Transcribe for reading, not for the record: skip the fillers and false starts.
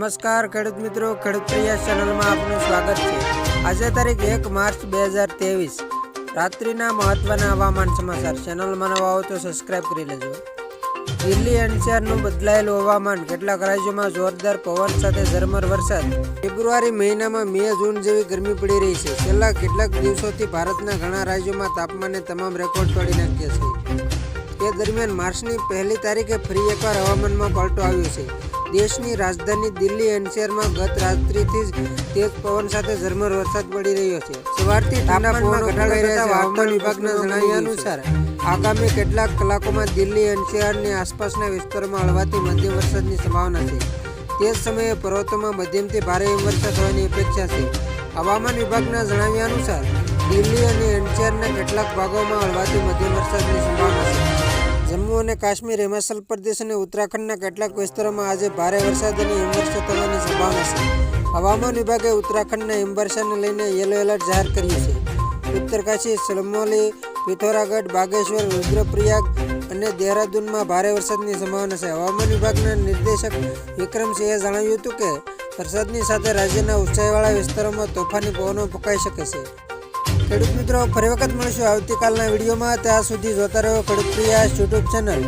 નમસ્કાર ખેડૂત મિત્રો, ખેડૂત પ્રયાસ ચેનલમાં આપનું સ્વાગત છે। આજે તારીખ 1 માર્ચ 2023 રાત્રિના મહત્વના હવામાન સમાચાર। ચેનલમાં નવા હો તો સબસ્ક્રાઇબ કરી લેજો। દિલ્હી એનસીઆરનું બદલાયેલું હવામાન, કેટલાક રાજ્યોમાં જોરદાર પવન સાથે ઝરમર વરસાદ। ફેબ્રુઆરી મહિનામાં મે જૂન જેવી ગરમી પડી રહી છે। છેલ્લા કેટલાક દિવસોથી ભારતના ઘણા રાજ્યોમાં તાપમાને તમામ રેકોર્ડ તોડી નાખ્યા છે। તે દરમિયાન માર્ચની પહેલી તારીખે ફરી એકવાર હવામાનમાં પલટો આવ્યો છે। દેશની રાજધાની દિલ્હી એનસીઆરમાં ગત રાત્રિથી જ તેજ પવન સાથે ઝરમર વરસાદ પડી રહ્યો છે। સવારથી ઠંડા પવનો ઘટાડાઈ રહ્યા છે। હવામાન વિભાગના જણાવ્યા અનુસાર આગામી કેટલાક કલાકોમાં દિલ્હી એનસીઆરની આસપાસના વિસ્તારોમાં હળવાથી મધ્યમ વરસાદની સંભાવના છે। તે જ સમયે પર્વતોમાં મધ્યમથી ભારે હિમવર્ષા થવાની અપેક્ષા છે। હવામાન વિભાગના જણાવ્યા અનુસાર દિલ્હી અને એનસીઆરના કેટલાક ભાગોમાં હળવાથી મધ્યમ વરસાદની સંભાવના છે। જમ્મુ અને કાશ્મીર, હિમાચલ પ્રદેશ અને ઉત્તરાખંડના કેટલાક વિસ્તારોમાં આજે ભારે વરસાદ અને હિમવર્ષા થવાની સંભાવના છે। હવામાન વિભાગે ઉત્તરાખંડના હિમવર્ષાને લઈને યલો એલર્ટ જાહેર કર્યું છે। ઉત્તરકાશી, ચમોલી, પિથોરાગઢ, બાગેશ્વર, રુદ્રપ્રયાગ અને દહેરાદૂનમાં ભારે વરસાદની સંભાવના છે। હવામાન વિભાગના નિર્દેશક વિક્રમસિંહે જણાવ્યું હતું કે વરસાદની સાથે રાજ્યના ઊંચાઈવાળા વિસ્તારોમાં તોફાની પવનો ફૂંકાઈ શકે છે। ખેડૂત મિત્રો, ફરી વખત મળીશું આવતીકાલના વિડીયોમાં। ત્યાં સુધી જોતા રહો ખેડૂત પ્રયાસ યુટ્યુબ ચેનલ।